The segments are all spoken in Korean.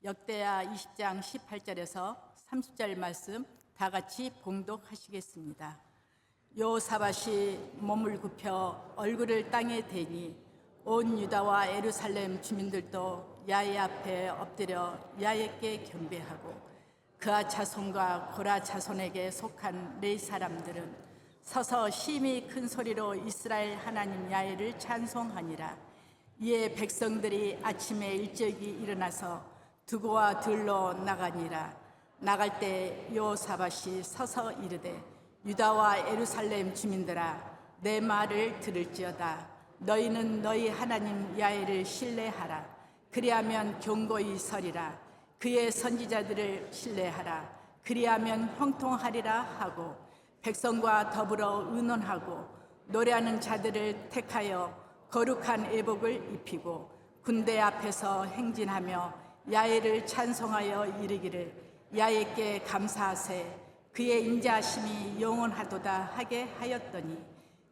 역대하 20장 18절에서 30절 말씀 다 같이 봉독하시겠습니다. 여호사밧이 몸을 굽혀 얼굴을 땅에 대니 온 유다와 예루살렘 주민들도 야훼 앞에 엎드려 야훼께 경배하고 그아 자손과 고라 자손에게 속한 레위 사람들은 서서 심히 큰 소리로 이스라엘 하나님 야훼를 찬송하니라. 이에 백성들이 아침에 일찍이 일어나서 두고와 들로 나가니라. 나갈 때 여호사밧이 서서 이르되 유다와 예루살렘 주민들아, 내 말을 들을지어다. 너희는 너희 하나님 야훼를 신뢰하라. 그리하면 견고히 서리라. 그의 선지자들을 신뢰하라. 그리하면 형통하리라 하고 백성과 더불어 의논하고 노래하는 자들을 택하여 거룩한 예복을 입히고 군대 앞에서 행진하며 야훼를 찬송하여 이르기를 야훼께 감사하세. 그의 인자하심이 영원하도다 하게 하였더니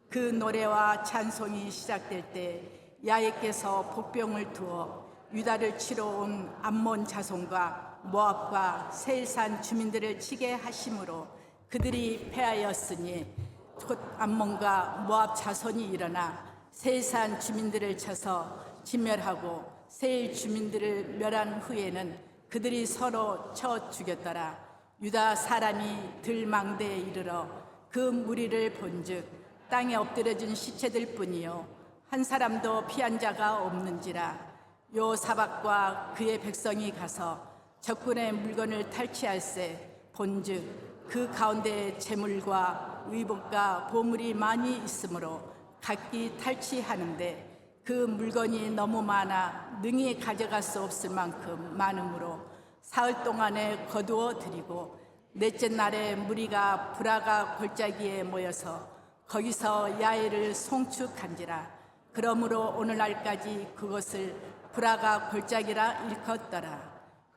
그 노래와 찬송이 시작될 때 야훼께서 복병을 두어 유다를 치러 온 암몬 자손과 모압과 세일산 주민들을 치게 하심으로 그들이 패하였으니 곧 암몬과 모압 자손이 일어나 세일산 주민들을 쳐서 진멸하고 세일 주민들을 멸한 후에는 그들이 서로 쳐 죽였더라. 유다 사람이 들망대에 이르러 그 무리를 본즉 땅에 엎드려진 시체들 뿐이요 한 사람도 피한 자가 없는지라. 여호사밧과 그의 백성이 가서 적군의 물건을 탈취할세 본즉 그 가운데 재물과 의복과 보물이 많이 있으므로 각기 탈취하는데 그 물건이 너무 많아 능히 가져갈 수 없을 만큼 많으므로 사흘 동안에 거두어 드리고 넷째 날에 무리가 브라가 골짜기에 모여서 거기서 야훼를 송축한지라. 그러므로 오늘날까지 그것을 브라가 골짜기라 일컫더라.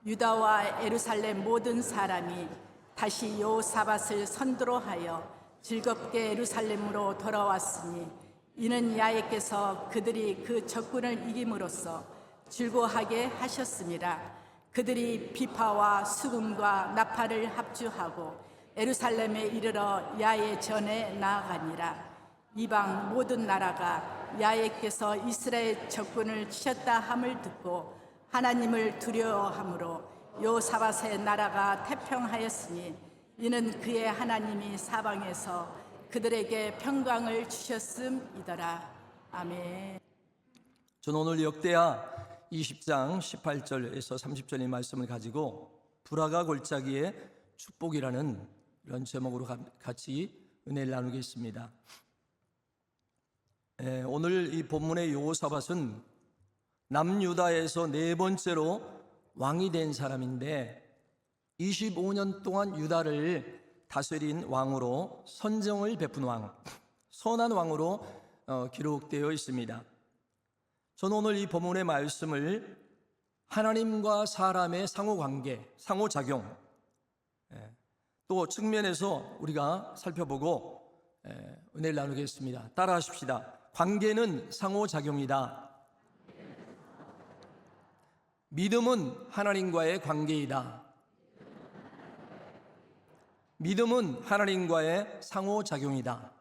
유다와 예루살렘 모든 사람이 다시 여호사밧을 선두로 하여 즐겁게 예루살렘으로 돌아왔으니 이는 야훼께서 그들이 그 적군을 이김으로써 즐거워하게 하셨습니다. 그들이 비파와 수금과 나팔을 합주하고 예루살렘에 이르러 야훼 전에 나아가니라. 이방 모든 나라가 야훼께서 이스라엘 적군을 치셨다 함을 듣고 하나님을 두려워함으로 여호사밧의 나라가 태평하였으니 이는 그의 하나님이 사방에서 그들에게 평강을 주셨음이더라. 아멘. 저는 오늘 역대하 20장 18절에서 30절의 말씀을 가지고 브라가 골짜기의 축복이라는 이런 제목으로 같이 은혜를 나누겠습니다. 오늘 이 본문의 여호사밧은 남유다에서 네 번째로 왕이 된 사람인데 25년 동안 유다를 다스린 왕으로 선정을 베푼 왕, 선한 왕으로 기록되어 있습니다. 저는 오늘 이 본문의 말씀을 하나님과 사람의 상호관계, 상호작용 또 측면에서 우리가 살펴보고 은혜를 나누겠습니다. 따라하십시다. 관계는 상호작용이다. 믿음은 하나님과의 관계이다. 믿음은 하나님과의 상호작용이다.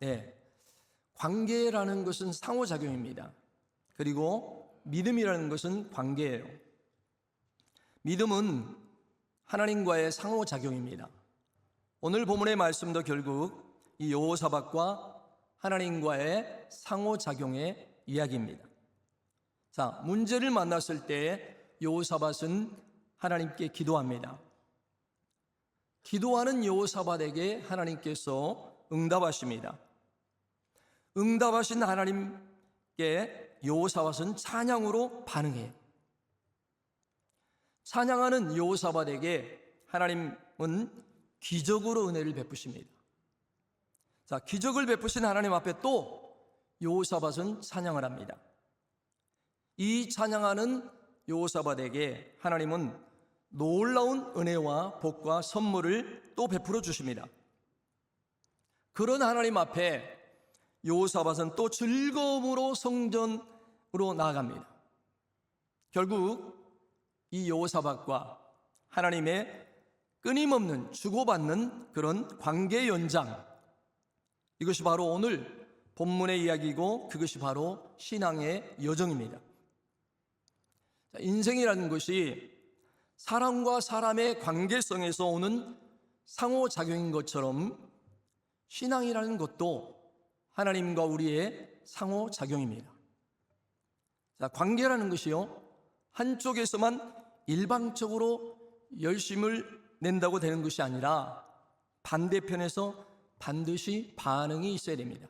네, 관계라는 것은 상호작용입니다. 그리고 믿음이라는 것은 관계예요. 믿음은 하나님과의 상호작용입니다. 오늘 본문의 말씀도 결국 이 여호사밧과 하나님과의 상호작용의 이야기입니다. 자, 문제를 만났을 때 여호사밧은 하나님께 기도합니다. 기도하는 여호사밧에게 하나님께서 응답하십니다. 응답하신 하나님께 여호사밧은 찬양으로 반응해요. 찬양하는 여호사밧에게 하나님은 기적으로 은혜를 베푸십니다. 자, 기적을 베푸신 하나님 앞에 또 여호사밧은 찬양을 합니다. 이 찬양하는 여호사밧에게 하나님은 놀라운 은혜와 복과 선물을 또 베풀어 주십니다. 그런 하나님 앞에 여호사밧은 또 즐거움으로 성전으로 나아갑니다. 결국 이 여호사밧과 하나님의 끊임없는 주고받는 그런 관계 연장, 이것이 바로 오늘 본문의 이야기이고 그것이 바로 신앙의 여정입니다. 인생이라는 것이 사람과 사람의 관계성에서 오는 상호작용인 것처럼 신앙이라는 것도 하나님과 우리의 상호작용입니다. 관계라는 것이요, 한쪽에서만 일방적으로 열심을 낸다고 되는 것이 아니라 반대편에서 반드시 반응이 있어야 됩니다.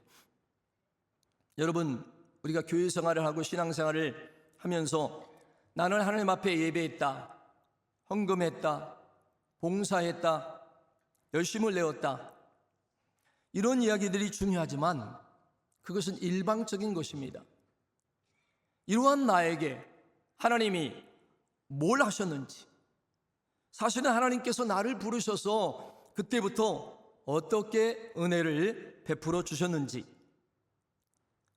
여러분, 우리가 교회 생활을 하고 신앙 생활을 하면서 나는 하나님 앞에 예배했다, 헌금했다, 봉사했다, 열심을 내었다, 이런 이야기들이 중요하지만 그것은 일방적인 것입니다. 이러한 나에게 하나님이 뭘 하셨는지, 사실은 하나님께서 나를 부르셔서 그때부터 어떻게 은혜를 베풀어 주셨는지,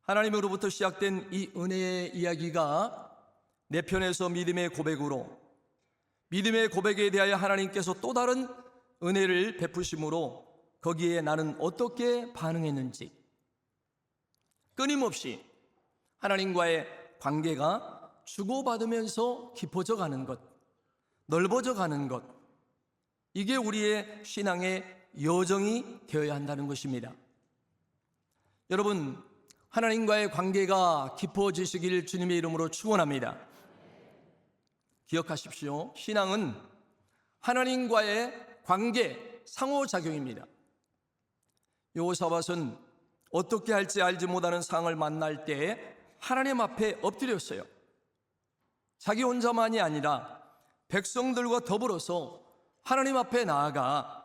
하나님으로부터 시작된 이 은혜의 이야기가 내 편에서 믿음의 고백으로, 믿음의 고백에 대하여 하나님께서 또 다른 은혜를 베푸심으로 거기에 나는 어떻게 반응했는지, 끊임없이 하나님과의 관계가 주고받으면서 깊어져 가는 것, 넓어져 가는 것, 이게 우리의 신앙의 여정이 되어야 한다는 것입니다. 여러분, 하나님과의 관계가 깊어지시길 주님의 이름으로 축원합니다. 기억하십시오. 신앙은 하나님과의 관계, 상호작용입니다. 여호사밧은 어떻게 할지 알지 못하는 상황을 만날 때 하나님 앞에 엎드렸어요. 자기 혼자만이 아니라 백성들과 더불어서 하나님 앞에 나아가,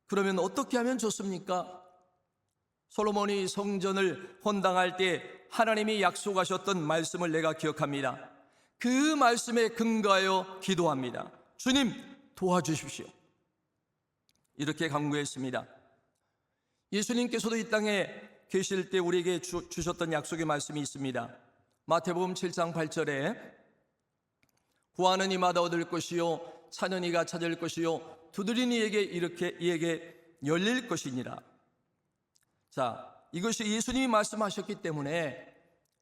그러면 어떻게 하면 좋습니까? 솔로몬이 성전을 헌당할 때 하나님이 약속하셨던 말씀을 내가 기억합니다. 그 말씀에 근거하여 기도합니다. 주님, 도와주십시오. 이렇게 간구했습니다. 예수님께서도 이 땅에 계실 때 우리에게 주셨던 약속의 말씀이 있습니다. 마태복음 7장 8절에 구하는 이마다 얻을 것이요, 찾는 이가 찾을 것이요, 두드리는 이에게 열릴 것이니라. 자, 이것이 예수님이 말씀하셨기 때문에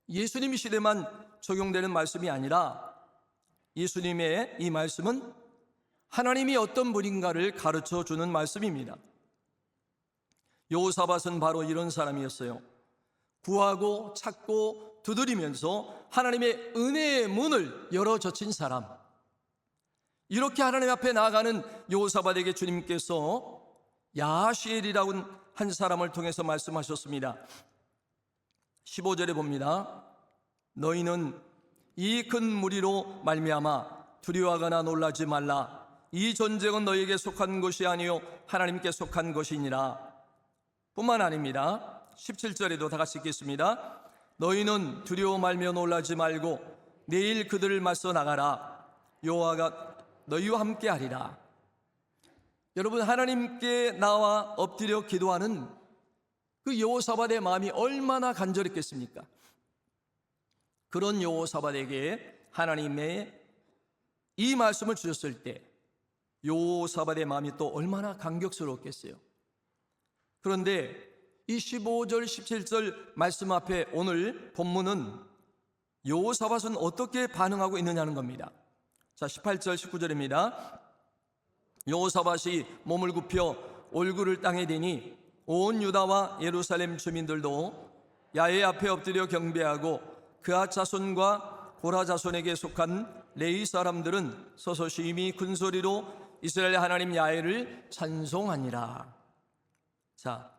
예수님의 시대만 적용되는 말씀이 아니라 예수님의 이 말씀은 하나님이 어떤 분인가를 가르쳐 주는 말씀입니다. 여호사밧은 바로 이런 사람이었어요. 구하고 찾고 두드리면서 하나님의 은혜의 문을 열어젖힌 사람. 이렇게 하나님 앞에 나아가는 여호사밧에게 주님께서 야하시엘이라고 한 사람을 통해서 말씀하셨습니다. 15절에 봅니다. 너희는 이 큰 무리로 말미암아 두려워하거나 놀라지 말라. 이 전쟁은 너희에게 속한 것이 아니요 하나님께 속한 것이니라. 뿐만 아닙니다. 17절에도 다 같이 읽겠습니다. 너희는 두려워 말며 놀라지 말고 내일 그들을 맞서 나가라. 여호와가 너희와 함께 하리라. 여러분, 하나님께 나와 엎드려 기도하는 그 여호사밧의 마음이 얼마나 간절했겠습니까? 그런 여호사밧에게 하나님의 이 말씀을 주셨을 때 여호사밧의 마음이 또 얼마나 감격스러웠겠어요. 그런데 이 15절 17절 말씀 앞에 오늘 본문은 여호사밧은 어떻게 반응하고 있느냐는 겁니다. 자, 18절 19절입니다. 여호사밧이 몸을 굽혀 얼굴을 땅에 대니 온 유다와 예루살렘 주민들도 야훼 앞에 엎드려 경배하고 그앗 자손과 고라 자손에게 속한 레위 사람들은 서서 심히 큰 소리로 이스라엘 하나님 야훼를 찬송하니라. 자,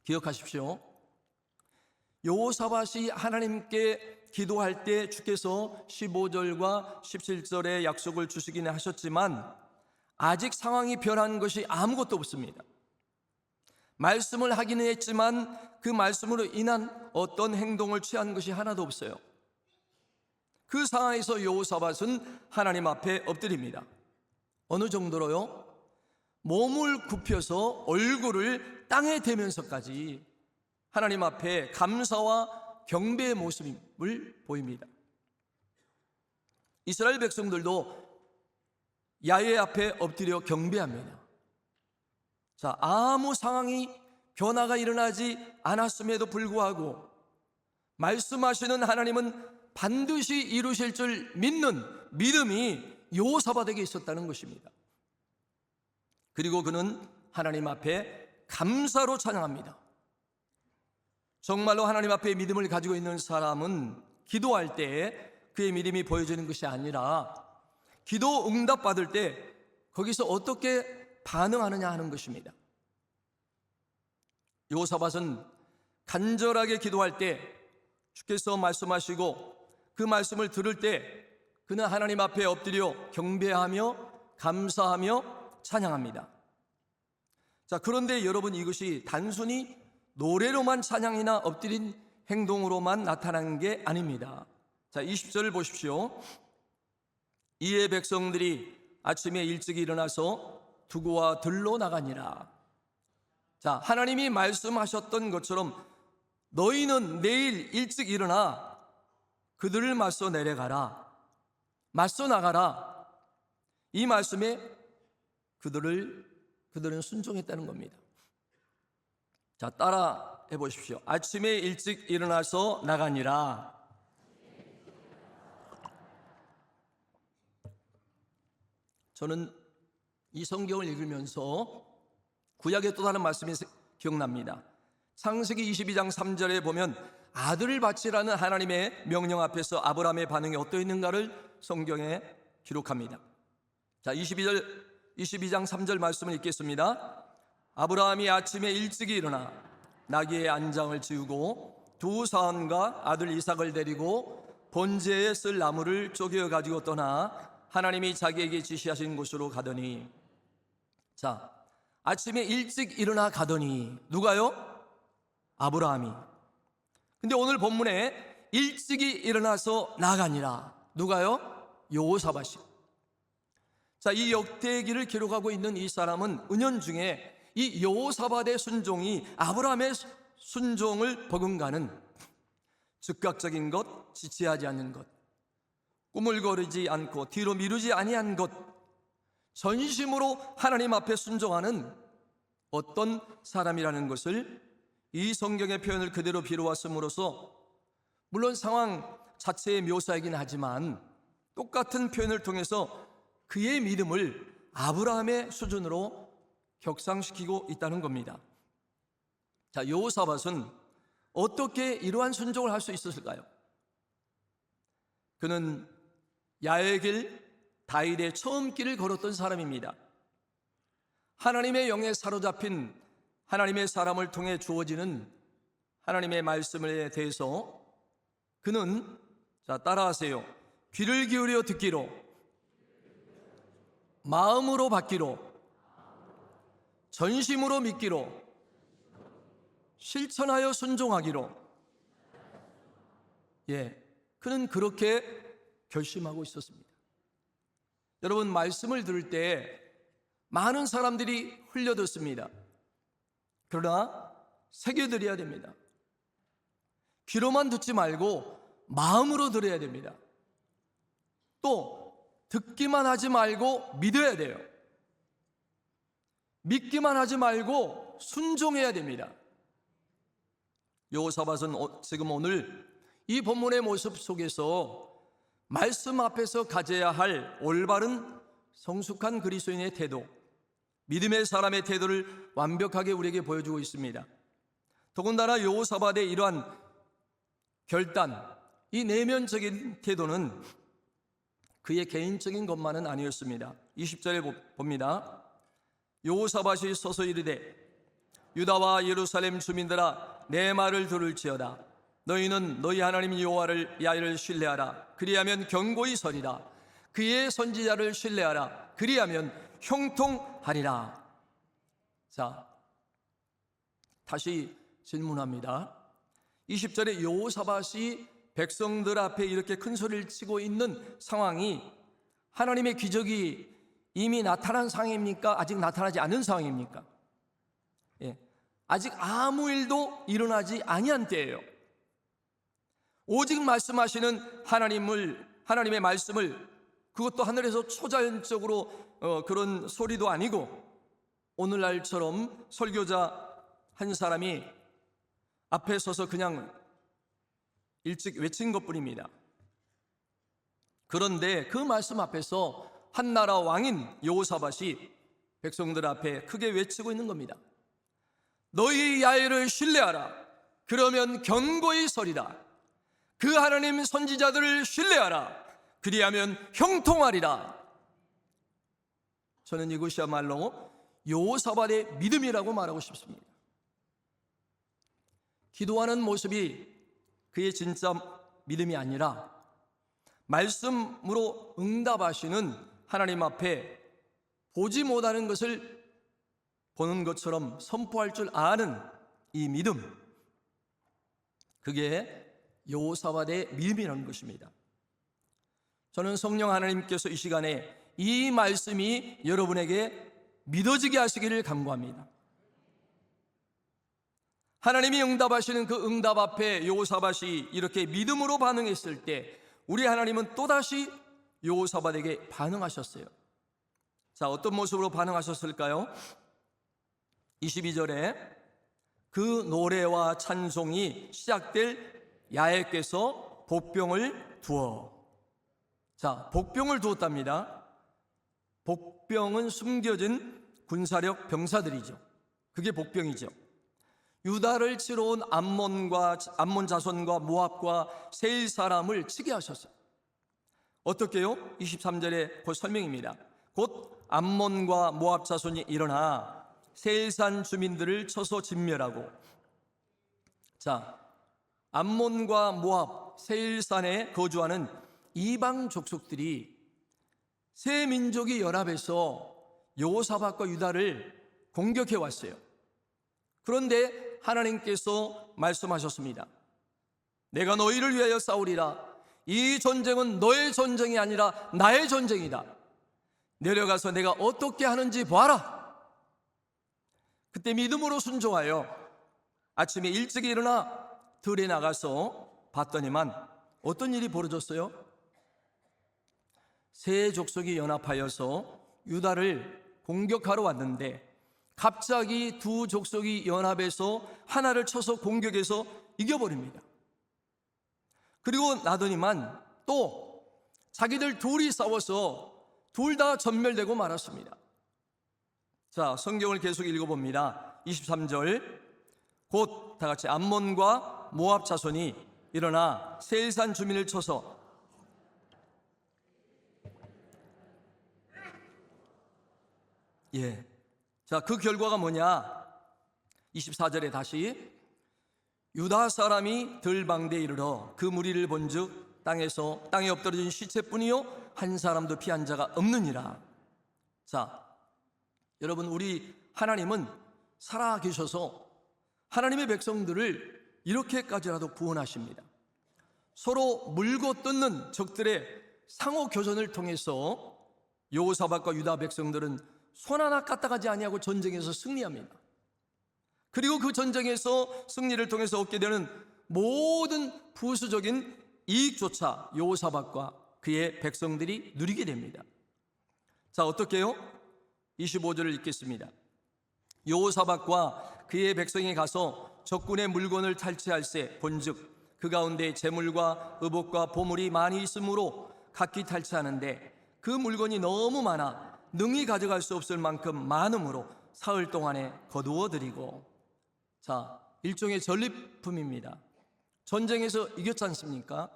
기억하십시오. 여호사밧이 하나님께 기도할 때 주께서 15절과 17절의 약속을 주시기는 하셨지만 아직 상황이 변한 것이 아무것도 없습니다. 말씀을 하기는 했지만 그 말씀으로 인한 어떤 행동을 취한 것이 하나도 없어요. 그 상황에서 여호사밧은 하나님 앞에 엎드립니다. 어느 정도로요? 몸을 굽혀서 얼굴을 땅에 대면서까지 하나님 앞에 감사와 경배의 모습을 보입니다. 이스라엘 백성들도 야훼 앞에 엎드려 경배합니다. 자, 아무 상황이 변화가 일어나지 않았음에도 불구하고 말씀하시는 하나님은 반드시 이루실 줄 믿는 믿음이 여호사밧에게 있었다는 것입니다. 그리고 그는 하나님 앞에 감사로 찬양합니다. 정말로 하나님 앞에 믿음을 가지고 있는 사람은 기도할 때 그의 믿음이 보여지는 것이 아니라 기도 응답받을 때 거기서 어떻게 반응하느냐 하는 것입니다. 여호사밧은 간절하게 기도할 때 주께서 말씀하시고 그 말씀을 들을 때 그는 하나님 앞에 엎드려 경배하며 감사하며 찬양합니다. 자, 그런데 여러분, 이것이 단순히 노래로만 찬양이나 엎드린 행동으로만 나타나는 게 아닙니다. 자, 20절을 보십시오. 이에 백성들이 아침에 일찍 일어나서 두구와 들로 나가니라. 자, 하나님이 말씀하셨던 것처럼 너희는 내일 일찍 일어나 그들을 맞서 내려가라, 맞서 나가라. 이 말씀에 그들은 순종했다는 겁니다. 자, 따라 해보십시오. 아침에 일찍 일어나서 나가니라. 저는 이 성경을 읽으면서 구약의 또 다른 말씀이 기억납니다. 창세기 22장 3절에 보면 아들을 바치라는 하나님의 명령 앞에서 아브라함의 반응이 어떠했는가를 성경에 기록합니다. 자, 22장 3절 말씀을 읽겠습니다. 아브라함이 아침에 일찍이 일어나 나귀의 안장을 지우고 두 사람과 아들 이삭을 데리고 번제에 쓸 나무를 쪼개어 가지고 떠나 하나님이 자기에게 지시하신 곳으로 가더니, 자, 아침에 일찍 일어나 가더니 누가요? 아브라함이. 근데 오늘 본문에 일찍이 일어나서 나가니라. 누가요? 여호사밧이. 자, 이 역대기를 기록하고 있는 이 사람은 은연중에 이 여호사밧의 순종이 아브라함의 순종을 버금가는 즉각적인 것, 지체하지 않는 것, 꾸물거리지 않고 뒤로 미루지 아니한 것, 전심으로 하나님 앞에 순종하는 어떤 사람이라는 것을 이 성경의 표현을 그대로 빌어왔음으로써 물론 상황 자체의 묘사이긴 하지만 똑같은 표현을 통해서 그의 믿음을 아브라함의 수준으로 격상시키고 있다는 겁니다. 자, 여호사밧은 어떻게 이러한 순종을 할 수 있었을까요? 그는 야훼의 길, 다윗의 처음 길을 걸었던 사람입니다. 하나님의 영에 사로잡힌 하나님의 사람을 통해 주어지는 하나님의 말씀에 대해서 그는, 자, 따라하세요. 귀를 기울여 듣기로, 마음으로 받기로, 전심으로 믿기로, 실천하여 순종하기로, 그는 그렇게 결심하고 있었습니다. 여러분, 말씀을 들을 때 많은 사람들이 흘려듣습니다. 그러나 새겨들어야 됩니다. 귀로만 듣지 말고 마음으로 들어야 됩니다. 또 듣기만 하지 말고 믿어야 돼요. 믿기만 하지 말고 순종해야 됩니다. 여호사밧은 지금 오늘 이 본문의 모습 속에서 말씀 앞에서 가져야 할 올바른 성숙한 그리스도인의 태도, 믿음의 사람의 태도를 완벽하게 우리에게 보여주고 있습니다. 더군다나 여호사밧의 이러한 결단, 이 내면적인 태도는 그의 개인적인 것만은 아니었습니다. 20절에 봅니다. 여호사밧이 서서 이르되 유다와 예루살렘 주민들아, 내 말을 들을지어다. 너희는 너희 하나님 여호와를 야훼를 신뢰하라. 그리하면 견고히 서리라. 그의 선지자를 신뢰하라. 그리하면 형통하리라. 자, 다시 질문합니다. 20절에 여호사밧이 백성들 앞에 이렇게 큰 소리를 치고 있는 상황이 하나님의 기적이 이미 나타난 상황입니까? 아직 나타나지 않은 상황입니까? 아직 아무 일도 일어나지 아니한 때예요. 오직 말씀하시는 하나님의 말씀을 그것도 하늘에서 초자연적으로 그런 소리도 아니고 오늘날처럼 설교자 한 사람이 앞에 서서 그냥 일찍 외친 것뿐입니다. 그런데 그 말씀 앞에서 한나라 왕인 여호사밧이 백성들 앞에 크게 외치고 있는 겁니다. 너희 야훼를 신뢰하라. 그러면 견고히 서리라. 그 하나님 선지자들을 신뢰하라. 그리하면 형통하리라. 저는 이것이야말로 여호사밧의 믿음이라고 말하고 싶습니다. 기도하는 모습이 그의 진짜 믿음이 아니라 말씀으로 응답하시는 하나님 앞에 보지 못하는 것을 보는 것처럼 선포할 줄 아는 이 믿음, 그게 여호사밧의 믿음이라는 것입니다. 저는 성령 하나님께서 이 시간에 이 말씀이 여러분에게 믿어지게 하시기를 간구합니다. 하나님이 응답하시는 그 응답 앞에 여호사밧이 이렇게 믿음으로 반응했을 때 우리 하나님은 또다시 여호사밧에게 반응하셨어요. 자, 어떤 모습으로 반응하셨을까요? 22절에 그 노래와 찬송이 시작될 야훼께서 복병을 두어. 자, 복병을 두었답니다. 복병은 숨겨진 군사력 병사들이죠. 그게 복병이죠. 유다를 치러 온 암몬 자손과 모압과 세일 사람을 치게 하셨어요. 어떻게요? 23절에 그 설명입니다. 곧 암몬과 모압 자손이 일어나 세일산 주민들을 쳐서 진멸하고. 자, 암몬과 모압, 세일산에 거주하는 이방 족속들이 세 민족이 연합해서 여호사밧과 유다를 공격해 왔어요. 그런데 하나님께서 말씀하셨습니다. 내가 너희를 위하여 싸우리라. 이 전쟁은 너의 전쟁이 아니라 나의 전쟁이다. 내려가서 내가 어떻게 하는지 봐라. 그때 믿음으로 순종하여 아침에 일찍 일어나 들에 나가서 봤더니만 어떤 일이 벌어졌어요? 세 족속이 연합하여서 유다를 공격하러 왔는데 갑자기 두 족속이 연합해서 하나를 쳐서 공격해서 이겨버립니다. 그리고 나더니만 또 자기들 둘이 싸워서 둘 다 전멸되고 말았습니다. 자, 성경을 계속 읽어봅니다. 23절 곧 다같이 암몬과 모압 자손이 일어나 세일산 주민을 쳐서. 자, 그 결과가 뭐냐? 24절에 다시 유다 사람이 들방대에 이르러 그 무리를 본즉 땅에 엎드러진 시체뿐이요 한 사람도 피한 자가 없느니라. 자, 여러분, 우리 하나님은 살아 계셔서 하나님의 백성들을 이렇게까지라도 구원하십니다. 서로 물고 뜯는 적들의 상호 교전을 통해서 여호사밧과 유다 백성들은 손 하나 까딱하지 아니하고 전쟁에서 승리합니다. 그리고 그 전쟁에서 승리를 통해서 얻게 되는 모든 부수적인 이익조차 여호사밧과 그의 백성들이 누리게 됩니다. 자, 어떻게 해요? 25절을 읽겠습니다. 여호사밧과 그의 백성이 가서 적군의 물건을 탈취할세 본즉 그 가운데 재물과 의복과 보물이 많이 있으므로 각기 탈취하는데 그 물건이 너무 많아 능히 가져갈 수 없을 만큼 많음으로 사흘 동안에 거두어 드리고. 자, 일종의 전리품입니다. 전쟁에서 이겼지 않습니까?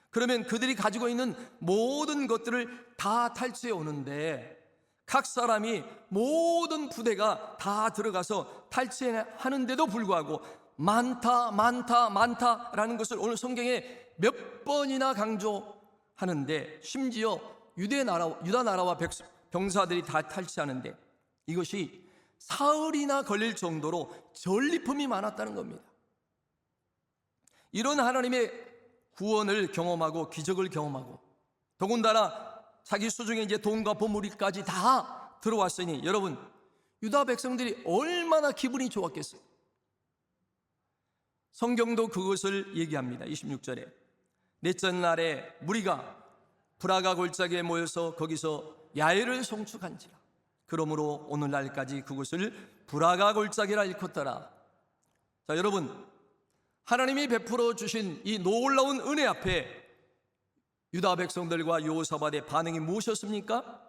그러면 그들이 가지고 있는 모든 것들을 다 탈취해 오는데 각 사람이 모든 부대가 다 들어가서 탈취하는데도 불구하고 많다라는 것을 오늘 성경에 몇 번이나 강조하는데, 심지어 유다 나라와 병사들이 다 탈취하는데 이것이 사흘이나 걸릴 정도로 전리품이 많았다는 겁니다. 이런 하나님의 구원을 경험하고 기적을 경험하고 더군다나 자기 수중에 이제 돈과 보물까지 다 들어왔으니 여러분, 유다 백성들이 얼마나 기분이 좋았겠어요. 성경도 그것을 얘기합니다. 26절에 넷째 날에 무리가 브라가 골짜기에 모여서 거기서 야외를 송축한지라. 그러므로 오늘날까지 그곳을 브라가 골짜기라 일컫더라. 자, 여러분, 하나님이 베풀어 주신 이 놀라운 은혜 앞에 유다 백성들과 여호사밧의 반응이 무엇이었습니까?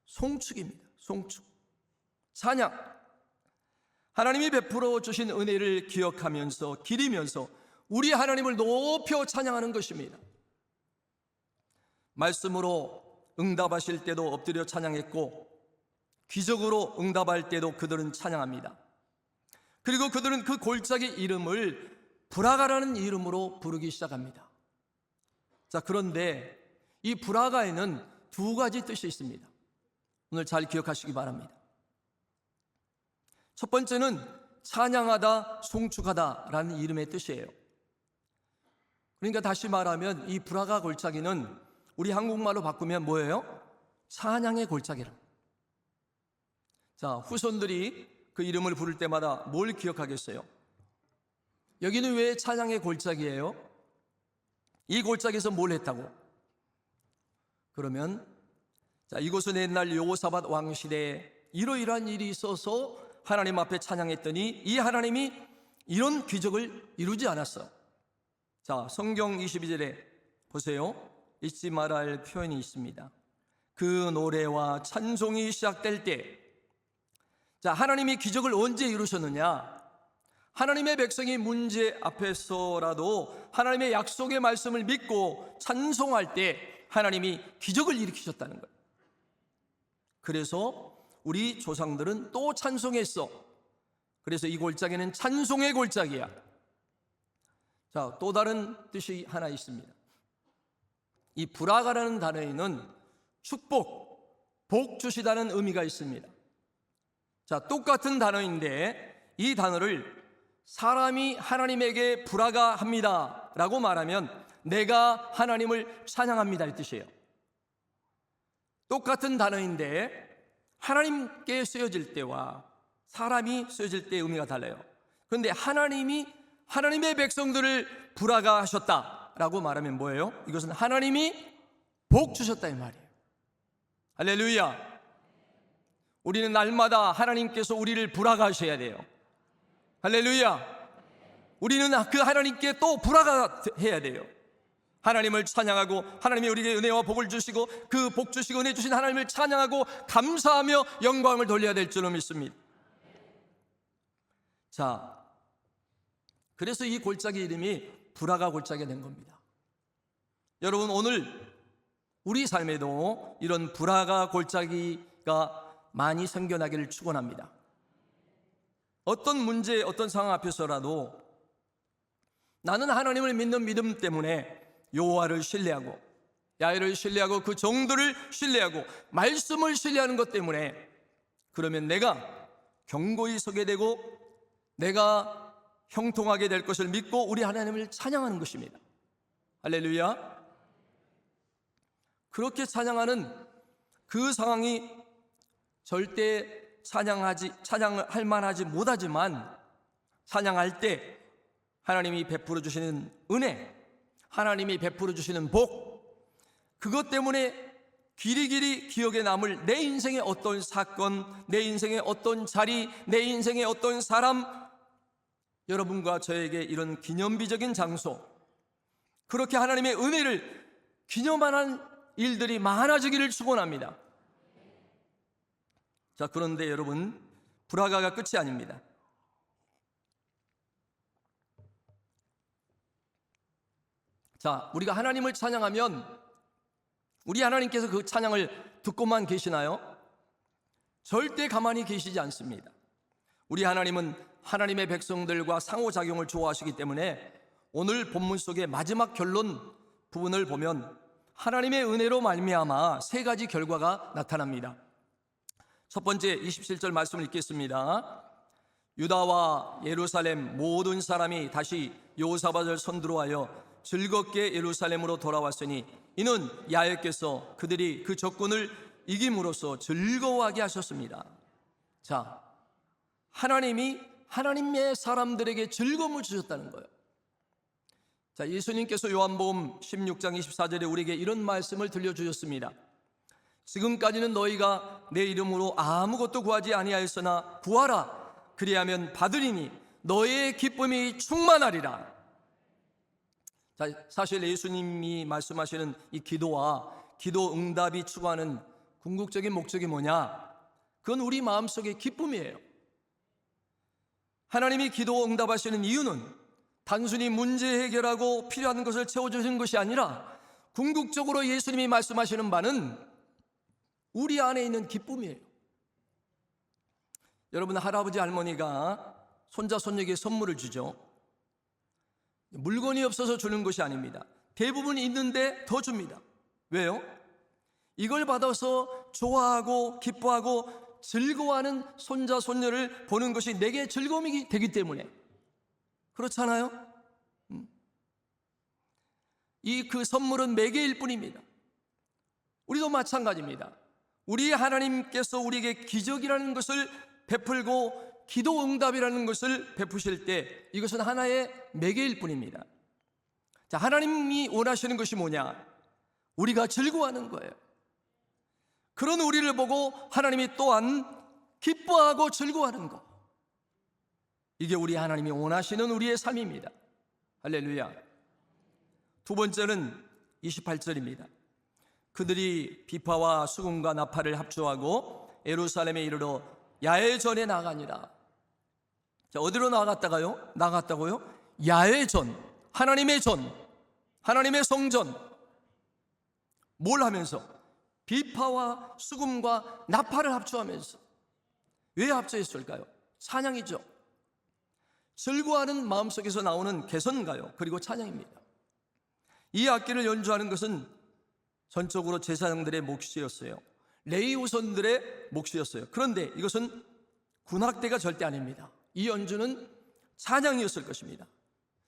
송축입니다. 송축, 찬양. 하나님이 베풀어 주신 은혜를 기억하면서 기리면서 우리 하나님을 높여 찬양하는 것입니다. 말씀으로 응답하실 때도 엎드려 찬양했고 기적으로 응답할 때도 그들은 찬양합니다. 그리고 그들은 그 골짜기 이름을 브라가라는 이름으로 부르기 시작합니다. 자, 그런데 이 브라가에는 두 가지 뜻이 있습니다. 오늘 잘 기억하시기 바랍니다. 첫 번째는 찬양하다, 송축하다 라는 이름의 뜻이에요. 그러니까 다시 말하면 이 브라가 골짜기는 우리 한국말로 바꾸면 뭐예요? 찬양의 골짜기라. 자, 후손들이 그 이름을 부를 때마다 뭘 기억하겠어요? 여기는 왜 찬양의 골짜기예요? 이 골짜기에서 뭘 했다고? 그러면 자, 이곳은 옛날 여호사밧 왕 시대에 이러이러한 일이 있어서 하나님 앞에 찬양했더니 이 하나님이 이런 기적을 이루지 않았어. 자, 성경 22절에 보세요. 잊지 말아야 할 표현이 있습니다. 그 노래와 찬송이 시작될 때, 자, 하나님이 기적을 언제 이루셨느냐? 하나님의 백성이 문제 앞에서라도 하나님의 약속의 말씀을 믿고 찬송할 때 하나님이 기적을 일으키셨다는 거예요. 그래서 우리 조상들은 또 찬송했어. 그래서 이 골짜기는 찬송의 골짜기야. 자, 또 다른 뜻이 하나 있습니다. 이 브라가라는 단어에는 축복, 복 주시다는 의미가 있습니다. 자, 똑같은 단어인데 이 단어를 사람이 하나님에게 브라가합니다 라고 말하면 내가 하나님을 찬양합니다 이 뜻이에요. 똑같은 단어인데 하나님께 쓰여질 때와 사람이 쓰여질 때의 의미가 달라요. 그런데 하나님이 하나님의 백성들을 브라가하셨다라고 말하면 뭐예요? 이것은 하나님이 복 주셨다 이 말이에요. 할렐루야. 우리는 날마다 하나님께서 우리를 브라가하셔야 돼요. 할렐루야. 우리는 그 하나님께 또 브라가해야 돼요. 하나님을 찬양하고 하나님이 우리에게 은혜와 복을 주시고 그 복 주시고 은혜 주신 하나님을 찬양하고 감사하며 영광을 돌려야 될 줄로 믿습니다. 자, 그래서 이 골짜기 이름이 브라가 골짜기가 된 겁니다. 여러분, 오늘 우리 삶에도 이런 브라가 골짜기가 많이 생겨나기를 축원합니다. 어떤 문제, 어떤 상황 앞에서라도 나는 하나님을 믿는 믿음 때문에 여호와를 신뢰하고 야훼를 신뢰하고 그 정도를 신뢰하고 말씀을 신뢰하는 것 때문에 그러면 내가 견고히 서게 되고 내가 형통하게 될 것을 믿고 우리 하나님을 찬양하는 것입니다. 할렐루야. 그렇게 찬양하는 그 상황이 절대 찬양할 만하지 못하지만 찬양할 때 하나님이 베풀어 주시는 은혜, 하나님이 베풀어 주시는 복, 그것 때문에 길이길이 기억에 남을 내 인생의 어떤 사건, 내 인생의 어떤 자리, 내 인생의 어떤 사람, 여러분과 저에게 이런 기념비적인 장소, 그렇게 하나님의 은혜를 기념하는 일들이 많아지기를 축원합니다. 자, 그런데 여러분, 브라가가 끝이 아닙니다. 자, 우리가 하나님을 찬양하면 우리 하나님께서 그 찬양을 듣고만 계시나요? 절대 가만히 계시지 않습니다. 우리 하나님은 하나님의 백성들과 상호작용을 좋아하시기 때문에 오늘 본문 속의 마지막 결론 부분을 보면 하나님의 은혜로 말미암아 세 가지 결과가 나타납니다. 첫 번째 27절 말씀을 읽겠습니다. 유다와 예루살렘 모든 사람이 다시 여호사밧을 선두로하여 즐겁게 예루살렘으로 돌아왔으니 이는 야훼께서 그들이 그 적군을 이김으로써 즐거워하게 하셨습니다. 자, 하나님이 하나님의 사람들에게 즐거움을 주셨다는 거예요. 자, 예수님께서 요한복음 16장 24절에 우리에게 이런 말씀을 들려주셨습니다. 지금까지는 너희가 내 이름으로 아무것도 구하지 아니하였으나 구하라. 그리하면 받으리니 너희의 기쁨이 충만하리라. 자, 사실 예수님이 말씀하시는 이 기도와 기도 응답이 추구하는 궁극적인 목적이 뭐냐? 그건 우리 마음속의 기쁨이에요. 하나님이 기도 응답하시는 이유는 단순히 문제 해결하고 필요한 것을 채워주시는 것이 아니라 궁극적으로 예수님이 말씀하시는 바는 우리 안에 있는 기쁨이에요. 여러분, 할아버지 할머니가 손자 손녀에게 선물을 주죠. 물건이 없어서 주는 것이 아닙니다. 대부분 있는데 더 줍니다. 왜요? 이걸 받아서 좋아하고 기뻐하고 즐거워하는 손자 손녀를 보는 것이 내게 즐거움이 되기 때문에. 그렇잖아요? 그 선물은 매개일 뿐입니다. 우리도 마찬가지입니다. 우리 하나님께서 우리에게 기적이라는 것을 베풀고 기도 응답이라는 것을 베푸실 때 이것은 하나의 매개일 뿐입니다. 자, 하나님이 원하시는 것이 뭐냐? 우리가 즐거워하는 거예요. 그런 우리를 보고 하나님이 또한 기뻐하고 즐거워하는 것, 이게 우리 하나님이 원하시는 우리의 삶입니다. 할렐루야. 두 번째는 28절입니다. 그들이 비파와 수금과 나팔을 합주하고 예루살렘에 이르러 야외전에 나가니라. 자, 어디로 나갔다고요? 야외전, 하나님의 전, 하나님의 성전. 뭘 하면서? 비파와 수금과 나팔을 합주하면서. 왜 합주했을까요? 찬양이죠. 즐거워하는 마음속에서 나오는 개선가요, 그리고 찬양입니다. 이 악기를 연주하는 것은 전적으로 제사장들의 몫이었어요. 레위 후손들의 몫이었어요. 그런데 이것은 군악대가 절대 아닙니다. 이 연주는 찬양이었을 것입니다.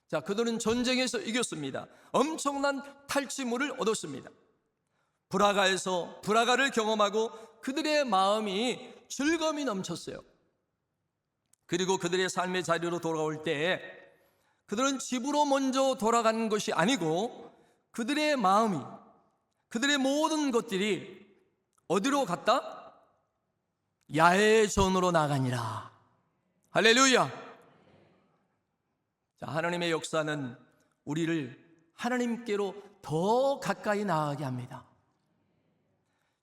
자, 그들은 전쟁에서 이겼습니다. 엄청난 탈취물을 얻었습니다. 브라가에서 브라가를 경험하고 그들의 마음이 즐거움이 넘쳤어요. 그리고 그들의 삶의 자리로 돌아올 때 그들은 집으로 먼저 돌아가는 것이 아니고 그들의 마음이, 그들의 모든 것들이 어디로 갔다? 야외전으로 나가니라. 할렐루야. 자, 하나님의 역사는 우리를 하나님께로 더 가까이 나아가게 합니다.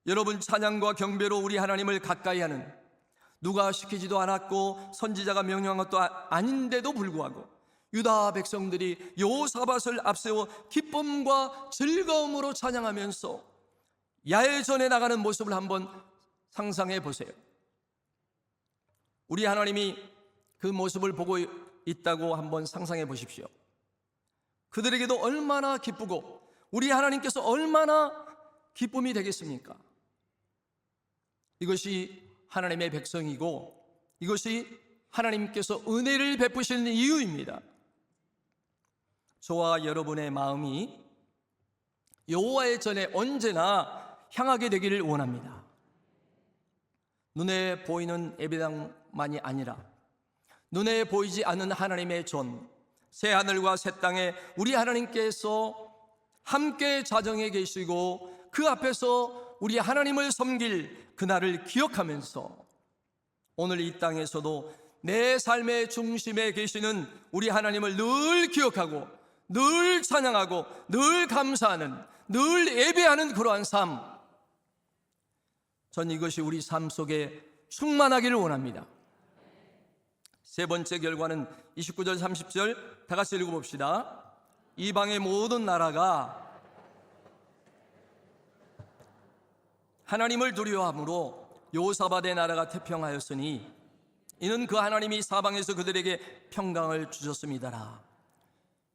여러분, 찬양과 경배로 우리 하나님을 가까이 하는, 누가 시키지도 않았고 선지자가 명령한 것도 아닌데도 불구하고 유다 백성들이 여호사밧을 앞세워 기쁨과 즐거움으로 찬양하면서 야외전에 나가는 모습을 한번 상상해 보세요. 우리 하나님이 그 모습을 보고 있다고 한번 상상해 보십시오. 그들에게도 얼마나 기쁘고 우리 하나님께서 얼마나 기쁨이 되겠습니까? 이것이 하나님의 백성이고 이것이 하나님께서 은혜를 베푸시는 이유입니다. 저와 여러분의 마음이 여호와의 전에 언제나 향하게 되기를 원합니다. 눈에 보이는 예배당만이 아니라 눈에 보이지 않는 하나님의 전, 새 하늘과 새 땅에 우리 하나님께서 함께 자정해 계시고 그 앞에서 우리 하나님을 섬길 그날을 기억하면서 오늘 이 땅에서도 내 삶의 중심에 계시는 우리 하나님을 늘 기억하고 늘 찬양하고 늘 감사하는, 늘 예배하는 그러한 삶, 전 이것이 우리 삶 속에 충만하기를 원합니다. 세 번째 결과는 29절 30절 다 같이 읽어봅시다. 이방의 모든 나라가 하나님을 두려워함으로 여호사밧의 나라가 태평하였으니 이는 그 하나님이 사방에서 그들에게 평강을 주셨습니다라.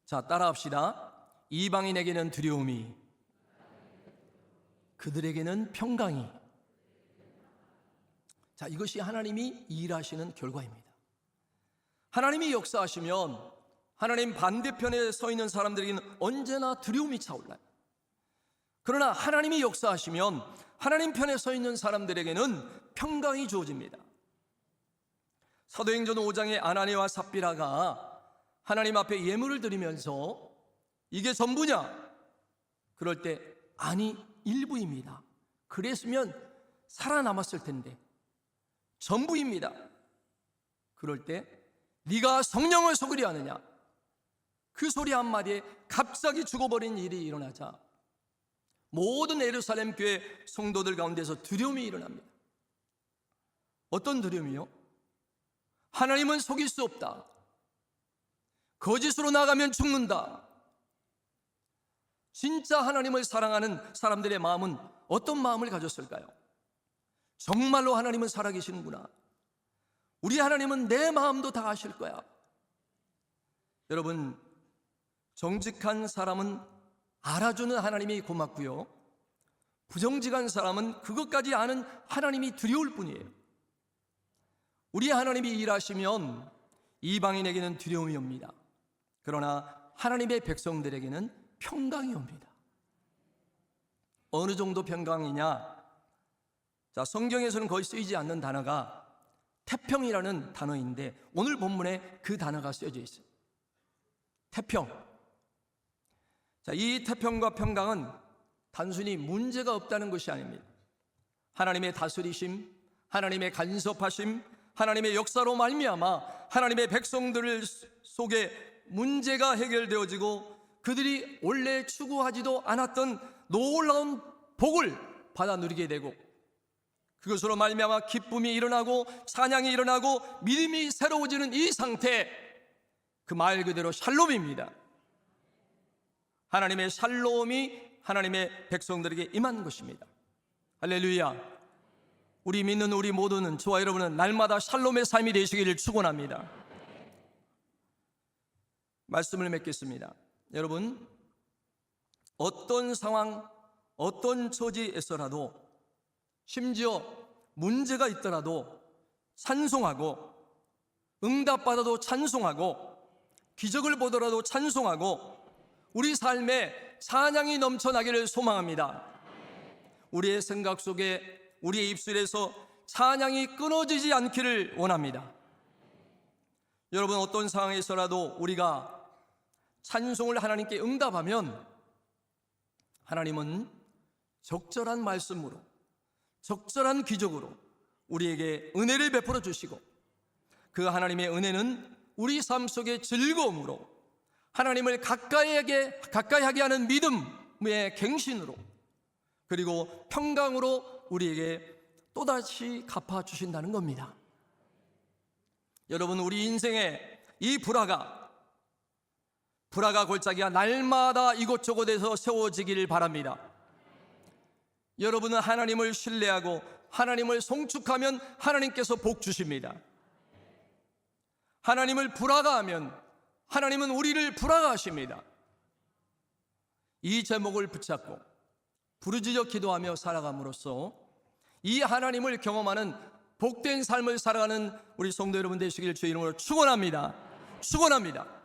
자, 따라합시다. 이방인에게는 두려움이, 그들에게는 평강이. 자, 이것이 하나님이 일하시는 결과입니다. 하나님이 역사하시면 하나님 반대편에 서 있는 사람들에게는 언제나 두려움이 차올라요. 그러나 하나님이 역사하시면 하나님 편에 서 있는 사람들에게는 평강이 주어집니다. 사도행전 5장의 아나니와 삽비라가 하나님 앞에 예물을 드리면서 이게 전부냐? 그럴 때 아니, 일부입니다. 그랬으면 살아남았을 텐데. 전부입니다. 그럴 때 네가 성령을 속이려 하느냐? 그 소리 한마디에 갑자기 죽어버린 일이 일어나자 모든 예루살렘 교회 성도들 가운데서 두려움이 일어납니다. 어떤 두려움이요? 하나님은 속일 수 없다. 거짓으로 나가면 죽는다. 진짜 하나님을 사랑하는 사람들의 마음은 어떤 마음을 가졌을까요? 정말로 하나님은 살아계시는구나. 우리 하나님은 내 마음도 다 아실 거야. 여러분, 정직한 사람은 알아주는 하나님이 고맙고요, 부정직한 사람은 그것까지 아는 하나님이 두려울 뿐이에요. 우리 하나님이 일하시면 이방인에게는 두려움이 옵니다. 그러나 하나님의 백성들에게는 평강이 옵니다. 어느 정도 평강이냐? 자, 성경에서는 거의 쓰이지 않는 단어가 태평이라는 단어인데 오늘 본문에 그 단어가 쓰여져 있어요. 태평. 자, 이 태평과 평강은 단순히 문제가 없다는 것이 아닙니다. 하나님의 다스리심, 하나님의 간섭하심, 하나님의 역사로 말미암아 하나님의 백성들 속에 문제가 해결되어지고 그들이 원래 추구하지도 않았던 놀라운 복을 받아 누리게 되고 그것으로 말미암아 기쁨이 일어나고 찬양이 일어나고 믿음이 새로워지는 이 상태, 그 말 그대로 샬롬입니다. 하나님의 샬롬이 하나님의 백성들에게 임한 것입니다. 할렐루야. 우리 믿는 우리 모두는, 저와 여러분은 날마다 샬롬의 삶이 되시기를 축원합니다. 말씀을 맺겠습니다. 여러분, 어떤 상황, 어떤 처지에서라도, 심지어 문제가 있더라도 찬송하고, 응답받아도 찬송하고, 기적을 보더라도 찬송하고, 우리 삶에 찬양이 넘쳐나기를 소망합니다. 우리의 생각 속에, 우리의 입술에서 찬양이 끊어지지 않기를 원합니다. 여러분, 어떤 상황에서라도 우리가 찬송을 하나님께 응답하면 하나님은 적절한 말씀으로, 적절한 기적으로 우리에게 은혜를 베풀어 주시고, 그 하나님의 은혜는 우리 삶 속의 즐거움으로, 하나님을 가까이 하게 하는 믿음의 갱신으로, 그리고 평강으로 우리에게 또다시 갚아주신다는 겁니다. 여러분, 우리 인생의 이 불화가 골짜기가 날마다 이곳저곳에서 세워지기를 바랍니다. 여러분은 하나님을 신뢰하고 하나님을 송축하면 하나님께서 복 주십니다. 하나님을 불화가하면 하나님은 우리를 불화가하십니다. 이 제목을 붙잡고 부르짖어 기도하며 살아감으로써 이 하나님을 경험하는 복된 삶을 살아가는 우리 성도 여러분 되시길 주의 이름으로 축원합니다. 축원합니다.